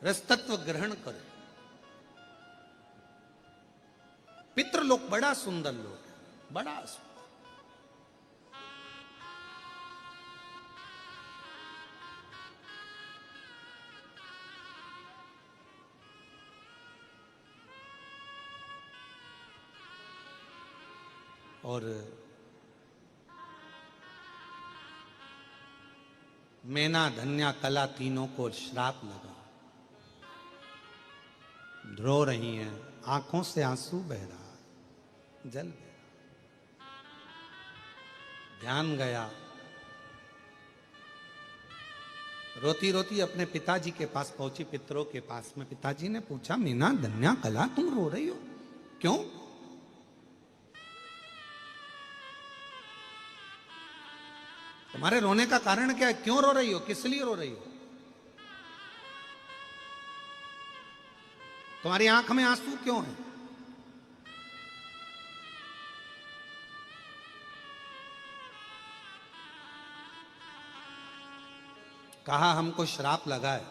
रसतत्व ग्रहण करे। पितृलोक बड़ा सुंदर लोक है, बड़ा सुंदर। और मैना धन्या कला तीनों को श्राप लगा, रो रही हैं, आंखों से आंसू बह रहा, जल बह रहा। ध्यान गया, रोती रोती अपने पिताजी के पास पहुंची, पितरों के पास में। पिताजी ने पूछा, मीना धन्या कला तुम रो रही हो, क्यों? तुम्हारे रोने का कारण क्या है? क्यों रो रही हो? किस लिए रो रही हो? तुम्हारी आंख में आंसू क्यों है? कहा, हमको श्राप लगा है।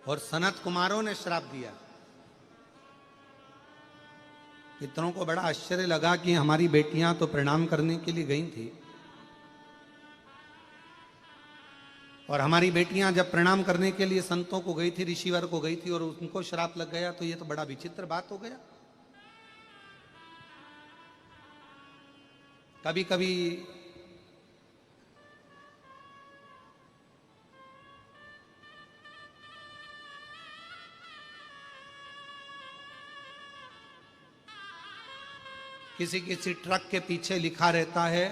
और सनत कुमारों ने श्राप दिया। पितरों को बड़ा आश्चर्य लगा कि हमारी बेटियां तो प्रणाम करने के लिए गई थी, और हमारी बेटियां जब प्रणाम करने के लिए संतों को गई थी, ऋषिवर को गई थी, और उनको श्राप लग गया, तो ये तो बड़ा विचित्र बात हो गया। कभी कभी किसी किसी ट्रक के पीछे लिखा रहता है,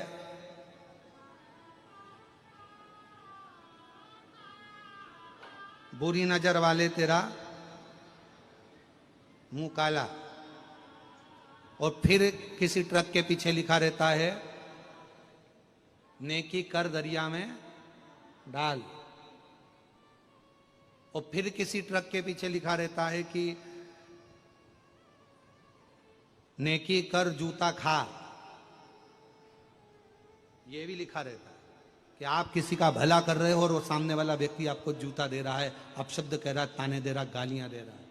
बुरी नजर वाले तेरा मुंह काला। और फिर किसी ट्रक के पीछे लिखा रहता है, नेकी कर दरिया में डाल। और फिर किसी ट्रक के पीछे लिखा रहता है कि नेकी कर जूता खा। यह भी लिखा रहता है कि आप किसी का भला कर रहे हो और वो सामने वाला व्यक्ति आपको जूता दे रहा है, अपशब्द कह रहा है, ताने दे रहा, गालियां दे रहा है।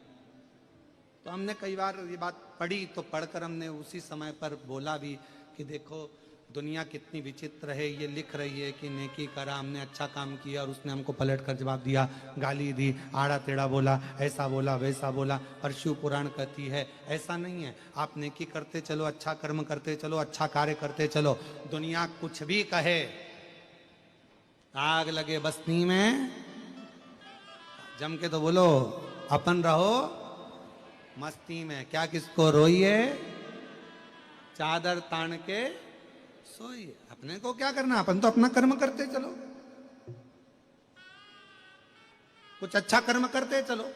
तो हमने कई बार ये बात पढ़ी, तो पढ़कर हमने उसी समय पर बोला भी कि देखो दुनिया कितनी विचित्र है। ये लिख रही है कि नेकी करा, हमने अच्छा काम किया, और उसने हमको पलट कर जवाब दिया, गाली दी, आड़ा टेढ़ा बोला, ऐसा बोला, वैसा बोला। और शिव पुराण कहती है ऐसा नहीं है, आप नेकी करते चलो, अच्छा कर्म करते चलो, अच्छा कार्य करते चलो। दुनिया कुछ भी कहे, आग लगे बस्ती में, जम के तो बोलो, अपन रहो मस्ती में। क्या किसको रोइए, चादर तान के सोइए। अपने को क्या करना, अपन तो अपना कर्म करते चलो, कुछ अच्छा कर्म करते चलो।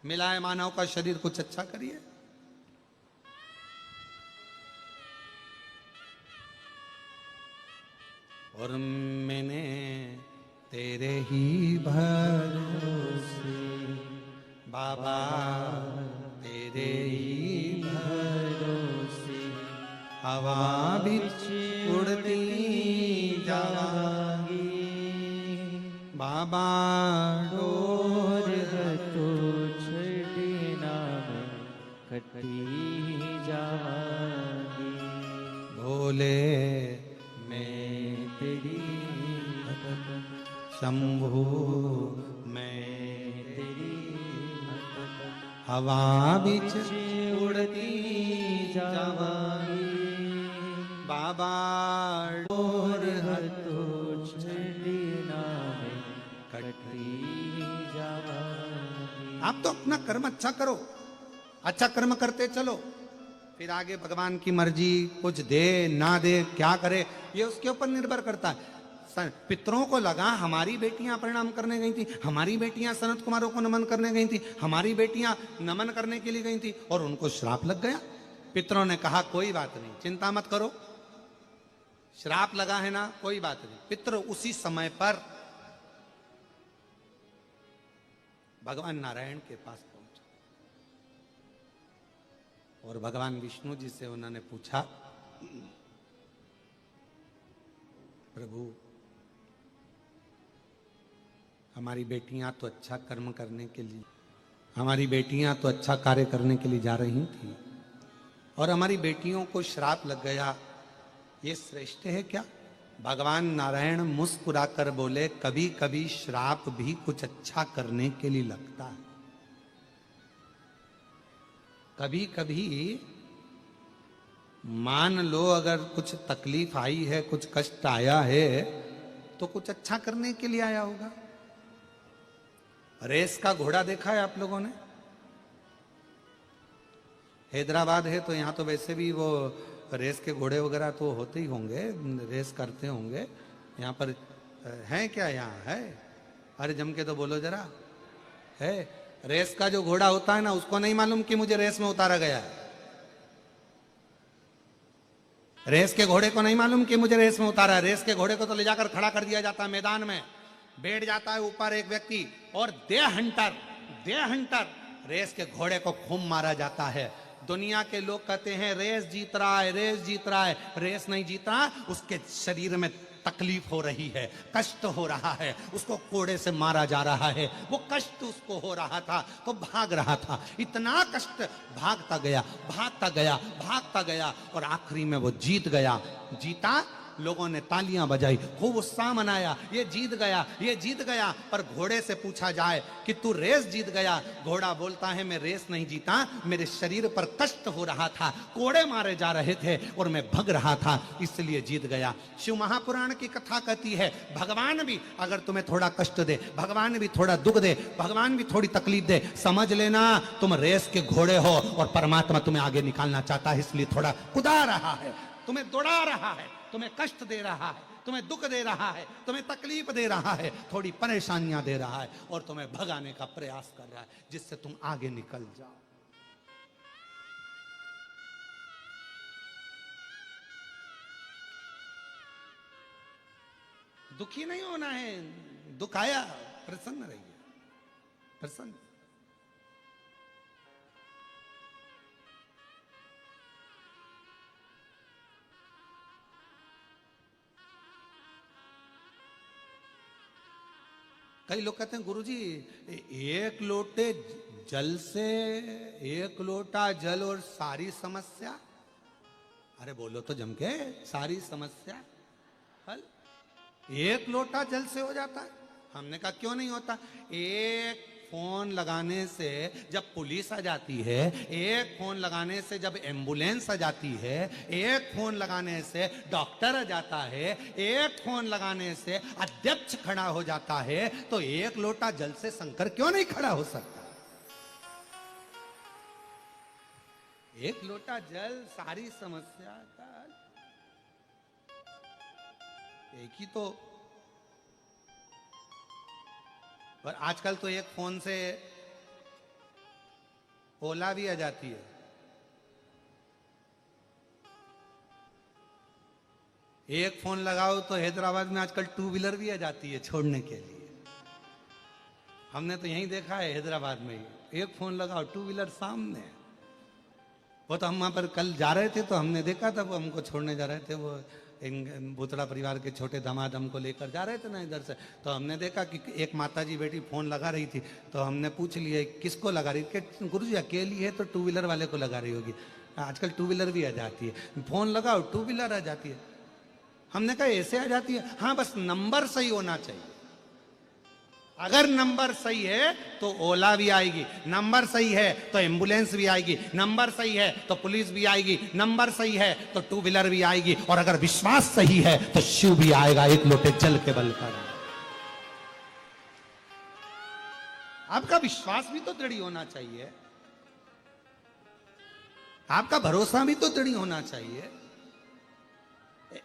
मिला है मानव का शरीर, कुछ अच्छा करिए। और मैंने तेरे ही भरोसे बाबा, तेरे ही भरोसे हवा बिच उड़ती जावांगी। बाबा डोर तो छड़ना में कटी जावांगी। भोले मैं तेरी शंभू, मैं तेरी हवा बिच उड़ती जावांगी। बाबा डोर तो छड़ना में कटी जावांगी। आप तो अपना कर्म अच्छा करो, अच्छा कर्म करते चलो, फिर आगे भगवान की मर्जी, कुछ दे ना दे, क्या करे, ये उसके ऊपर निर्भर करता है। पितरों को लगा हमारी बेटियां प्रणाम करने गई थी, हमारी बेटियां सनत कुमारों को नमन करने गई थी, हमारी बेटियां नमन करने के लिए गई थी, और उनको श्राप लग गया। पितरों ने कहा कोई बात नहीं, चिंता मत करो, श्राप लगा है ना, कोई बात नहीं। पितर उसी समय पर भगवान नारायण के पास पहुंचे, और भगवान विष्णु जी से उन्होंने पूछा, प्रभु हमारी बेटियां तो अच्छा कर्म करने के लिए, हमारी बेटियां तो अच्छा कार्य करने के लिए जा रही थी और हमारी बेटियों को श्राप लग गया, ये श्रेष्ठ है क्या? भगवान नारायण मुस्कुराकर बोले, कभी कभी श्राप भी कुछ अच्छा करने के लिए लगता है। कभी कभी मान लो अगर कुछ तकलीफ आई है, कुछ कष्ट आया है, तो कुछ अच्छा करने के लिए आया होगा। रेस का घोड़ा देखा है आप लोगों ने? हैदराबाद है तो यहाँ तो वैसे भी वो रेस के घोड़े वगैरह तो होते ही होंगे, रेस करते होंगे। यहाँ पर है क्या? यहाँ है? अरे जम के तो बोलो जरा। है? रेस का जो घोड़ा होता है ना, उसको नहीं मालूम कि मुझे रेस में उतारा गया है। रेस के घोड़े को नहीं मालूम कि मुझे रेस में उतारा है। रेस के घोड़े को तो ले जाकर खड़ा कर दिया जाता है मैदान में, बैठ जाता है ऊपर एक व्यक्ति और दे हंटर रेस के घोड़े को खूब मारा जाता है। दुनिया के लोग कहते हैं रेस जीत रहा है, रेस जीत रहा है। रेस नहीं जीत रहा, उसके शरीर में तकलीफ हो रही है, कष्ट हो रहा है, उसको कोड़े से मारा जा रहा है। वो कष्ट उसको हो रहा था तो भाग रहा था, इतना कष्ट, भागता गया भागता गया भागता गया और आखिरी में वो जीत गया। जीता, लोगों ने तालियां बजाई, खूब उत्साह मनाया, ये जीत गया, ये जीत गया। पर घोड़े से पूछा जाए कि तू रेस जीत गया, घोड़ा बोलता है मैं रेस नहीं जीता, मेरे शरीर पर कष्ट हो रहा था, कोड़े मारे जा रहे थे और मैं भग रहा था, इसलिए जीत गया। शिव महापुराण की कथा कहती है, भगवान भी अगर तुम्हें थोड़ा कष्ट दे, भगवान भी थोड़ा दुख दे, भगवान भी थोड़ी तकलीफ दे, समझ लेना तुम रेस के घोड़े हो और परमात्मा तुम्हें आगे निकालना चाहता है, इसलिए थोड़ा कुदा रहा है, तुम्हें दौड़ा रहा है, तुम्हें कष्ट दे रहा है, तुम्हें दुख दे रहा है, तुम्हें तकलीफ दे रहा है, थोड़ी परेशानियां दे रहा है और तुम्हें भगाने का प्रयास कर रहा है, जिससे तुम आगे निकल जाओ। दुखी नहीं होना है, दुख आया प्रसन्न रहिए, प्रसन्न। कई लोग कहते हैं गुरुजी एक लोटे जल से, एक लोटा जल और सारी समस्या। अरे बोलो तो जम के, सारी समस्या हल एक लोटा जल से हो जाता है? हमने कहा क्यों नहीं होता। एक फोन लगाने से जब पुलिस आ जाती है, एक फोन लगाने से जब एम्बुलेंस आ जाती है, एक फोन लगाने से डॉक्टर आ जाता है, एक फोन लगाने से अध्यक्ष खड़ा हो जाता है, तो एक लोटा जल से शंकर क्यों नहीं खड़ा हो सकता? एक लोटा जल सारी समस्या का एक ही तो। और आजकल तो एक फोन से ओला भी आ जाती है। एक फोन लगाओ तो हैदराबाद में आजकल टू व्हीलर भी आ जाती है छोड़ने के लिए। हमने तो यहीं देखा है हैदराबाद में ही, एक फोन लगाओ टू व्हीलर सामने। वो तो हम वहां पर कल जा रहे थे तो हमने देखा था, वो हमको छोड़ने जा रहे थे, वो भूतड़ा परिवार के छोटे दामाद हमको लेकर जा रहे थे ना इधर से, तो हमने देखा कि एक माताजी बेटी फोन लगा रही थी, तो हमने पूछ लिया किसको लगा रही है? गुरुजी अकेली है तो टू व्हीलर वाले को लगा रही होगी। आजकल टू व्हीलर भी आ जाती है, फोन लगाओ टू व्हीलर आ जाती है। हमने कहा ऐसे आ जाती है? हाँ बस नंबर सही होना चाहिए। अगर नंबर सही है तो ओला भी आएगी, नंबर सही है तो एम्बुलेंस भी आएगी, नंबर सही है तो पुलिस भी आएगी, नंबर सही है तो टू व्हीलर भी आएगी, और अगर विश्वास सही है तो शिव भी आएगा एक लोटे जल के बल पर। आपका विश्वास भी तो दृढ़ होना चाहिए, आपका भरोसा भी तो दृढ़ होना चाहिए।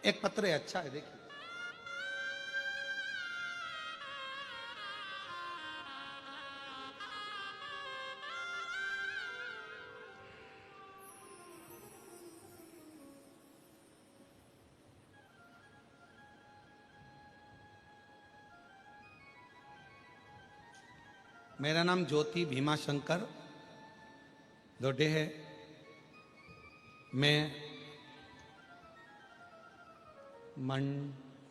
एक पत्र है, अच्छा है, देखिए। मेरा नाम ज्योति भीमा शंकर दोडे है। मैं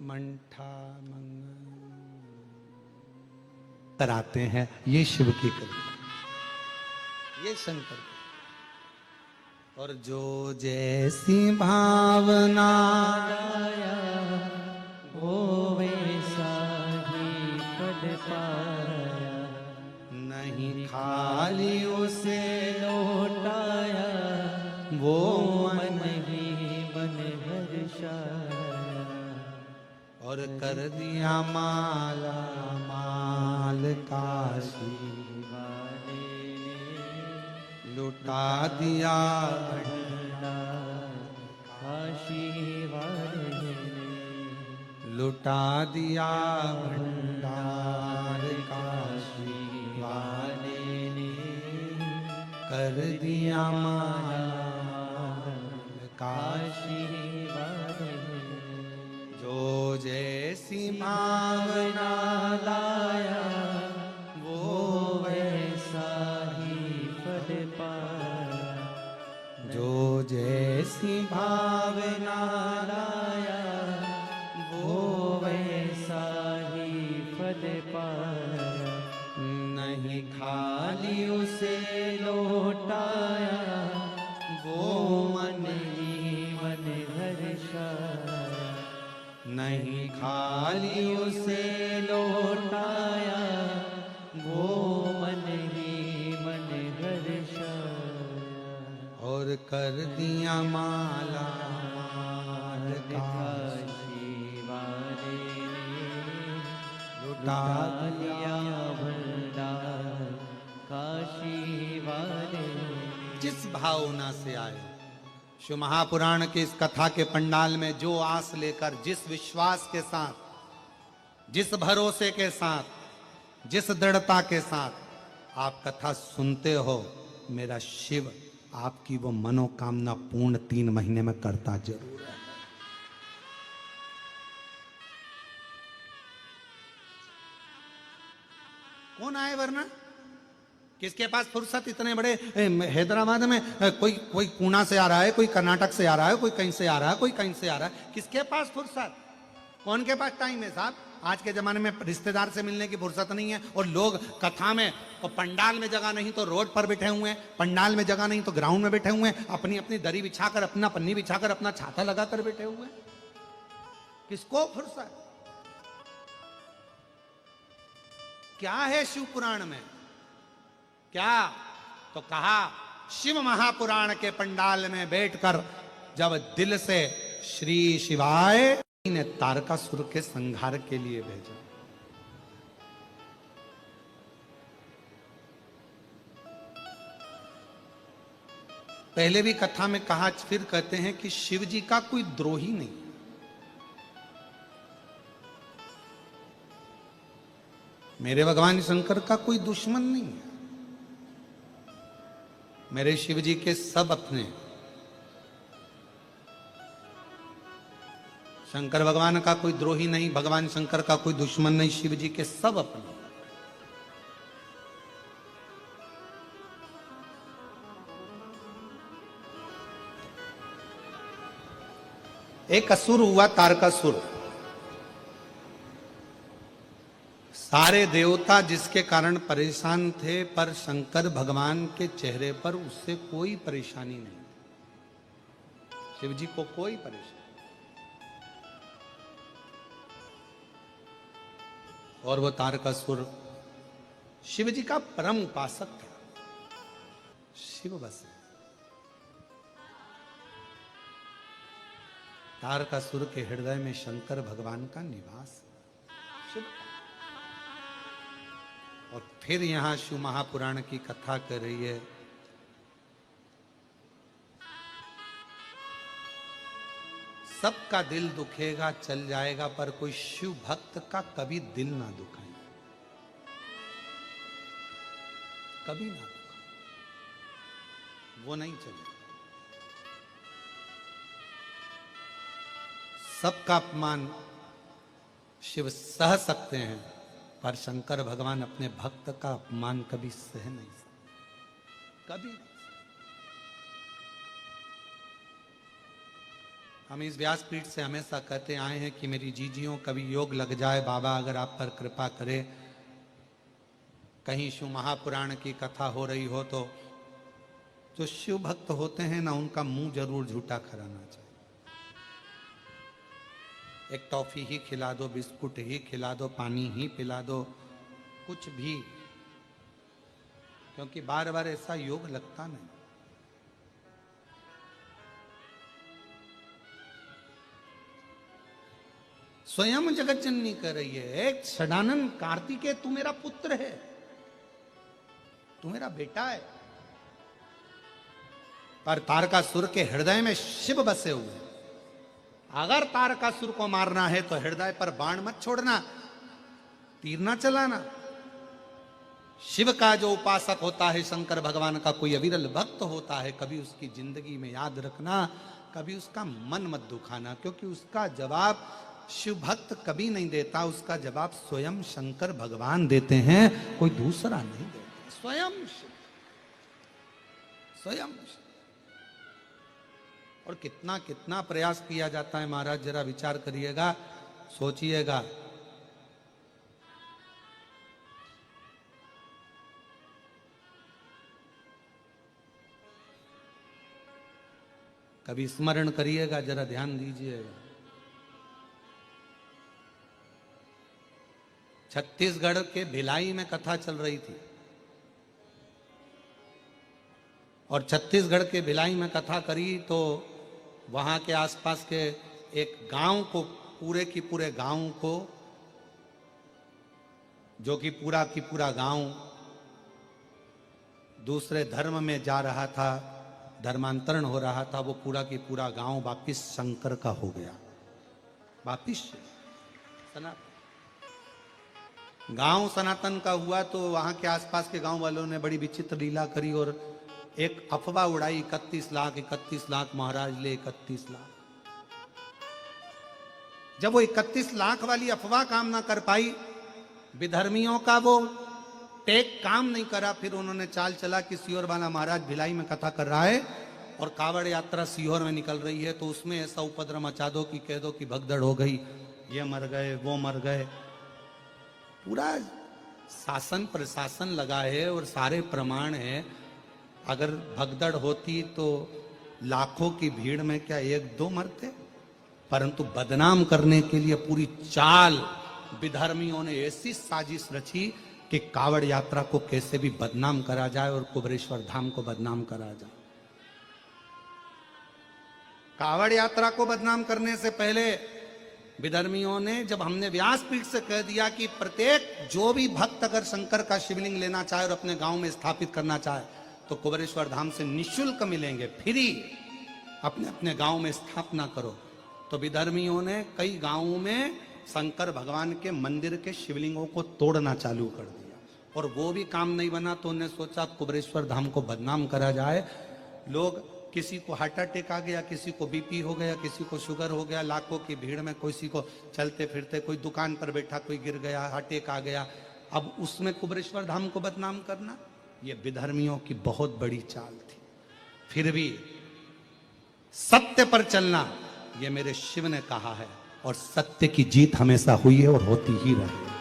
मंठा मंगल कराते हैं। ये शिव की कृपा, ये शंकर की। और जो जैसी भावना लाया वो वैसा ही पद पाया, नहीं खाली उसे लौटाया वो मन ही मन हर्षाया। और कर दिया माला माल काशी, वाले लुटा दिया भंडार काशी वाले, लुटा दिया भंडार काशी वाले ने, कर दिया माला काशी। काशी वाले। जो जैसी भावना लाया वो वैसा ही फल पाया, जो जैसी भावना लाया वो वैसा ही फल पाया, नहीं खाली उसे लौटाया वो मन ही मन हर्षाया, नहीं खाली उसे लौटाया वो मन ही मन हर्षाया। और कर दिया माला माल काशी, काशी वाले ने लुटा लिया भंडार काशी वाले। जिस भावना से आए, शिव महापुराण के इस कथा के पंडाल में जो आस लेकर, जिस विश्वास के साथ, जिस भरोसे के साथ, जिस दृढ़ता के साथ आप कथा सुनते हो, मेरा शिव आपकी वो मनोकामना पूर्ण 3 महीने में करता जरूर है। कौन आए वरना? किसके पास फुर्सत? इतने बड़े हैदराबाद में कोई कोई पूना से आ रहा है, कोई कर्नाटक से आ रहा है, कोई कहीं से आ रहा है, कोई कहीं से आ रहा है। किसके पास फुर्सत? कौन के पास टाइम है साहब? आज के जमाने में रिश्तेदार से मिलने की फुर्सत नहीं है, और लोग कथा में और पंडाल में जगह नहीं तो रोड पर बैठे हुए हैं, पंडाल में जगह नहीं तो ग्राउंड में बैठे हुए हैं, अपनी अपनी दरी बिछाकर, अपना पन्नी बिछाकर, अपना छाता लगाकर बैठे हुए हैं। किसको फुर्सत? क्या है शिव पुराण में? क्या? तो कहा शिव महापुराण के पंडाल में बैठकर जब दिल से श्री शिवाय ने तारकासुर के संहार के लिए भेजा। पहले भी कथा में कहा, फिर कहते हैं कि शिव जी का कोई द्रोही नहीं, मेरे भगवान शंकर का कोई दुश्मन नहीं है, मेरे शिव जी के सब अपने। शंकर भगवान का कोई द्रोही नहीं, भगवान शंकर का कोई दुश्मन नहीं, शिव जी के सब अपने। एक असुर हुआ तारकासुर। सारे देवता जिसके कारण परेशान थे, पर शंकर भगवान के चेहरे पर उससे कोई परेशानी नहीं, शिव जी को कोई परेशानी। और वो तारकासुर शिव जी का परम उपासक था। शिव बस तारकासुर के हृदय में शंकर भगवान का निवास, शिव। और फिर यहां शिव महापुराण की कथा कर रही है। सबका दिल दुखेगा, चल जाएगा, पर कोई शिव भक्त का कभी दिल ना दुखाए, कभी ना दुखाए, वो नहीं चलेगा। सबका अपमान शिव सह सकते हैं, पर शंकर भगवान अपने भक्त का अपमान कभी सह नहीं सकते, कभी नहीं। हम इस व्यासपीठ से हमेशा कहते आए हैं कि मेरी जीजियों कभी योग लग जाए बाबा, अगर आप पर कृपा करे, कहीं शिव महापुराण की कथा हो रही हो तो जो शिव भक्त होते हैं ना, उनका मुंह जरूर झूठा कराना चाहिए। एक टॉफी ही खिला दो, बिस्कुट ही खिला दो, पानी ही पिला दो, कुछ भी, क्योंकि बार बार ऐसा योग लगता नहीं। स्वयं जगत जननी कर रही है, एक सदानंद कार्तिकेय, तू मेरा पुत्र है, तू मेरा बेटा है। पर तारकासुर के हृदय में शिव बसे हुए हैं। अगर तारकासुर को मारना है तो हृदय पर बाण मत छोड़ना, तीर ना चलाना। शिव का जो उपासक होता है, शंकर भगवान का कोई अविरल भक्त होता है, कभी उसकी जिंदगी में याद रखना, कभी उसका मन मत दुखाना, क्योंकि उसका जवाब शिव भक्त कभी नहीं देता, उसका जवाब स्वयं शंकर भगवान देते हैं, कोई दूसरा नहीं देता, स्वयं शिव, स्वयं शिव। और कितना कितना प्रयास किया जाता है महाराज, जरा विचार करिएगा, सोचिएगा। कभी स्मरण करिएगा, जरा ध्यान दीजिएगा। छत्तीसगढ़ के भिलाई में कथा चल रही थी, और छत्तीसगढ़ के भिलाई में कथा करी तो वहां के आसपास के एक गांव को, पूरे की पूरे गांव को, जो कि पूरा की पूरा गांव दूसरे धर्म में जा रहा था, धर्मांतरण हो रहा था, वो पूरा की पूरा गांव वापिस शंकर का हो गया, वापिस सनातन। गांव सनातन का हुआ तो वहां के आसपास के गांव वालों ने बड़ी विचित्र लीला करी और एक अफवाह उड़ाई, 31 लाख 31 लाख महाराज ले 31 लाख। जब वो 31 लाख वाली अफवाह काम ना कर पाई, विधर्मियों का वो टेक काम नहीं करा, फिर उन्होंने चाल चला कि सीहोर वाला महाराज भिलाई में कथा कर रहा है और कावड़ यात्रा सीहोर में निकल रही है, तो उसमें ऐसा उपद्रव मचा दो कि कह दो कि भगदड़ हो गई, ये मर गए, वो मर गए। पूरा शासन प्रशासन लगा है और सारे प्रमाण है। अगर भगदड़ होती तो लाखों की भीड़ में क्या एक दो मरते, परंतु बदनाम करने के लिए पूरी चाल विधर्मियों ने ऐसी साजिश रची कि कावड़ यात्रा को कैसे भी बदनाम करा जाए और कुबेरेश्वर धाम को बदनाम करा जाए। कावड़ यात्रा को बदनाम करने से पहले विधर्मियों ने, जब हमने व्यासपीठ से कह दिया कि प्रत्येक जो भी भक्त अगर शंकर का शिवलिंग लेना चाहे और अपने गांव में स्थापित करना चाहे तो कुबेरेश्वर धाम से निःशुल्क मिलेंगे, फ्री, अपने अपने गांव में स्थापना करो। तो विधर्मियों ने कई गांवों में शंकर भगवान के मंदिर के शिवलिंगों को तोड़ना चालू कर दिया, और वो भी काम नहीं बना तो उन्होंने सोचा कुबेरेश्वर धाम को बदनाम करा जाए। लोग, किसी को हार्ट अटैक आ गया, किसी को बीपी हो गया, किसी को शुगर हो गया, लाखों की भीड़ में किसी को चलते फिरते, कोई दुकान पर बैठा कोई गिर गया, हार्ट अटैक आ गया। अब उसमें कुबेरेश्वर धाम को बदनाम करना, ये विधर्मियों की बहुत बड़ी चाल थी। फिर भी सत्य पर चलना, ये मेरे शिव ने कहा है, और सत्य की जीत हमेशा हुई है और होती ही रहेगी।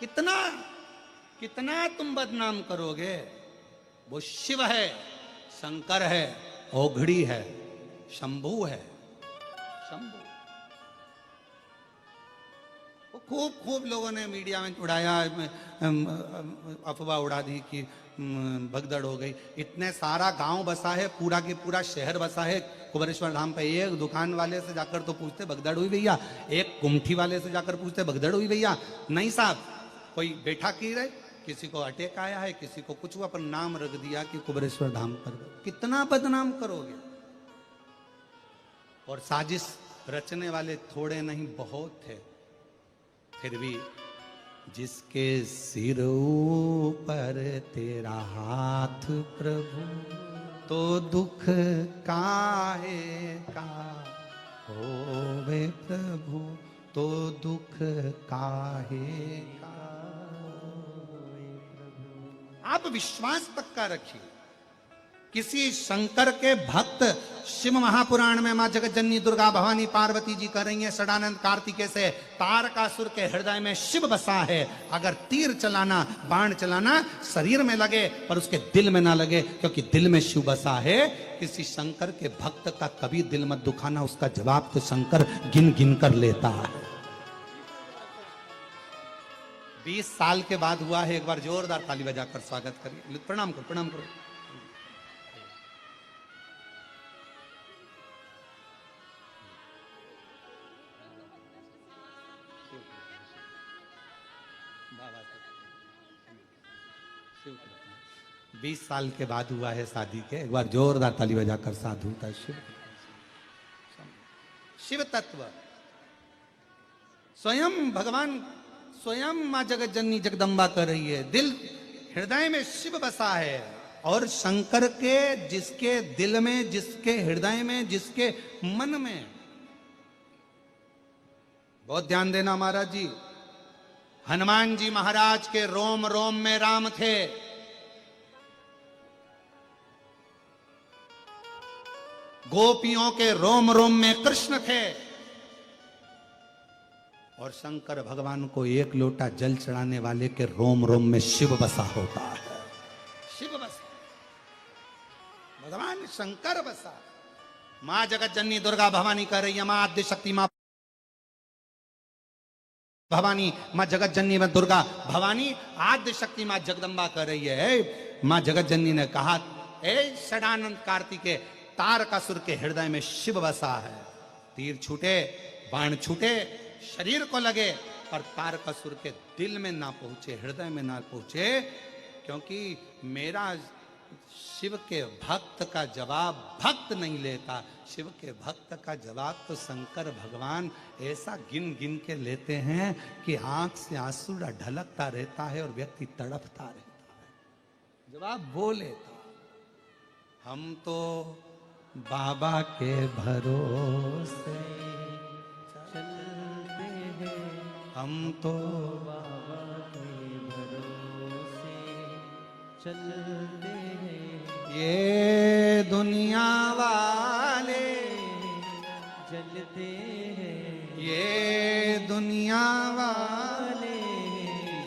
कितना कितना तुम बदनाम करोगे? वो शिव है, शंकर है, औघड़ी है, शंभू है, शंभू। खूब खूब लोगों ने मीडिया में उड़ाया, अफवाह उड़ा दी कि भगदड़ हो गई। इतने सारा गांव बसा है, पूरा की पूरा शहर बसा है कुबेरेश्वर धाम पे। एक दुकान वाले से जाकर तो पूछते भगदड़ हुई भैया, एक कुमठी वाले से जाकर पूछते भगदड़ हुई भैया, नहीं साहब, कोई बैठा की रहे, किसी को अटैक आया है, किसी को कुछ हुआ, पर नाम रख दिया कि कुबेरेश्वर धाम पर। कितना बदनाम करोगे? और साजिश रचने वाले थोड़े नहीं, बहुत थे। फिर भी जिसके सिर ऊपर तेरा हाथ प्रभु, तो दुख काहे का होवे प्रभु, तो दुख काहे का होवे प्रभु। आप विश्वास पक्का रखिए, किसी शंकर के भक्त शिव महापुराण में मां जगत जननी दुर्गा भवानी पार्वती जी कर रही हैं षडानंद कार्तिकेय से, तारकासुर के हृदय में शिव बसा है। अगर तीर चलाना, बाण चलाना शरीर में लगे पर उसके दिल में ना लगे, क्योंकि दिल में शिव बसा है। किसी शंकर के भक्त का कभी दिल मत दुखाना, उसका जवाब तो शंकर गिन गिन कर लेता है। 20 साल के बाद हुआ है। एक बार जोरदार ताली बजाकर स्वागत करिए। प्रणाम करो, प्रणाम करो। शिव 20 साल के बाद हुआ है शादी के। एक बार जोरदार ताली बजाकर साधु का शिव तत्व स्वयं भगवान, स्वयं मां जगत जननी जगदम्बा कर रही है। दिल हृदय में शिव बसा है। और शंकर के जिसके दिल में, जिसके हृदय में, जिसके मन में, बहुत ध्यान देना महाराज जी, हनुमान जी महाराज के रोम रोम में राम थे। गोपियों के रोम रोम में कृष्ण थे। और शंकर भगवान को एक लोटा जल चढ़ाने वाले के रोम रोम में शिव बसा होता है। शिव बसा, भगवान शंकर बसा। मां जगत जननी दुर्गा भवानी कह रही है, मां आद्य शक्ति मां भवानी, मां जगत जननी में दुर्गा भवानी, आद्य शक्ति मां जगदम्बा कर रही है। मां जगत जननी ने कहा, ए षडानंद कार्तिकेय, तारकासुर के हृदय में शिव बसा है। तीर छूटे, बाण छूटे, शरीर को लगे, पर तारकासुर के दिल में ना पहुंचे, हृदय में ना पहुंचे। क्योंकि मेरा शिव के भक्त का जवाब भक्त नहीं लेता, शिव के भक्त का जवाब तो शंकर भगवान ऐसा गिन गिन के लेते हैं कि आंख से आंसू ढलकता रहता है और व्यक्ति तड़पता रहता है। जवाब वो लेता। हम तो बाबा के भरोसे चलते हैं, हम तो बाबा के भरोसे चलते हैं। ये दुनिया वाले जलते हैं, ये दुनिया वाले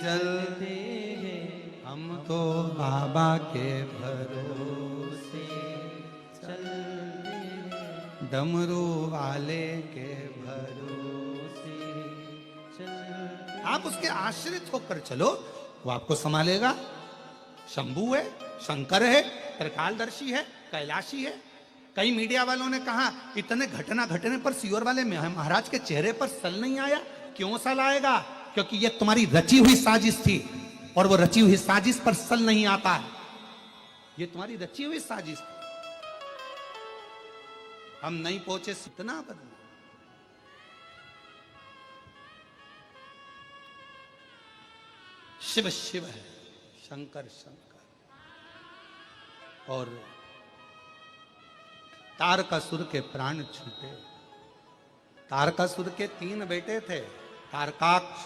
जलते जलते, हैं। हम तो बाबा के भरोसे चलते हैं, डमरू वाले के भरोसे। चलते आप उसके आश्रित होकर चलो, वो आपको संभालेगा। शंभू है, शंकर है, त्रिकालदर्शी है, कैलाशी है। कई मीडिया वालों ने कहा, इतने घटना घटने पर सियोर वाले महाराज के चेहरे पर सल नहीं आया। क्यों सल आएगा? क्योंकि ये तुम्हारी रची हुई साजिश थी, और वो रची हुई साजिश पर सल नहीं आता है। ये तुम्हारी रची हुई साजिश थी। हम नहीं पहुंचे, इतना बदला। शिव शिव है, शंकर शंकर। और तारकासुर के प्राण छूटे। तारकासुर के 3 बेटे थे, तारकाक्ष,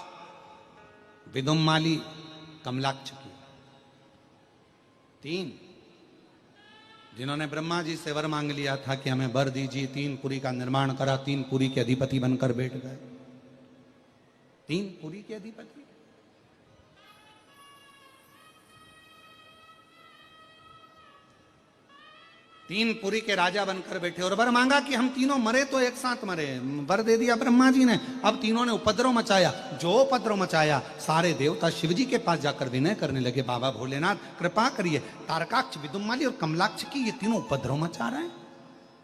विदुम्माली, कमलाक्ष की। 3 जिन्होंने ब्रह्मा जी से वर मांग लिया था कि हमें वर दीजिए, 3 पुरी का निर्माण करा, 3 पुरी के अधिपति बनकर बैठ गए। 3 पुरी के अधिपति। तीन पुरी के राजा बनकर बैठे और वर मांगा कि हम तीनों मरे तो एक साथ मरे। वर दे दिया ब्रह्मा जी ने। अब तीनों ने उपद्रव मचाया। जो उपद्रव मचाया, सारे देवता शिव जी के पास जाकर विनय करने लगे, बाबा भोलेनाथ कृपा करिए। तारकाक्ष, विदुम्माली और कमलाक्ष की ये तीनों उपद्रव मचा रहे हैं।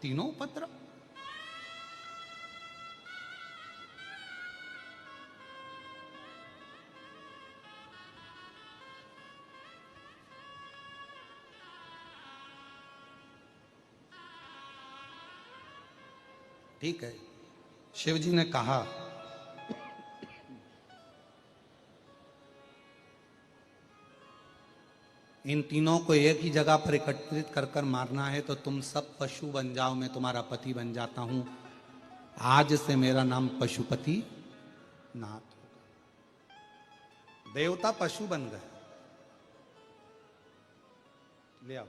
तीनों उपद्रव। ठीक है, शिव जी ने कहा इन तीनों को एक ही जगह पर एकत्रित कर कर मारना है तो तुम सब पशु बन जाओ, मैं तुम्हारा पति बन जाता हूं। आज से मेरा नाम पशुपति नाथ होगा। देवता पशु बन गए। ले आओ।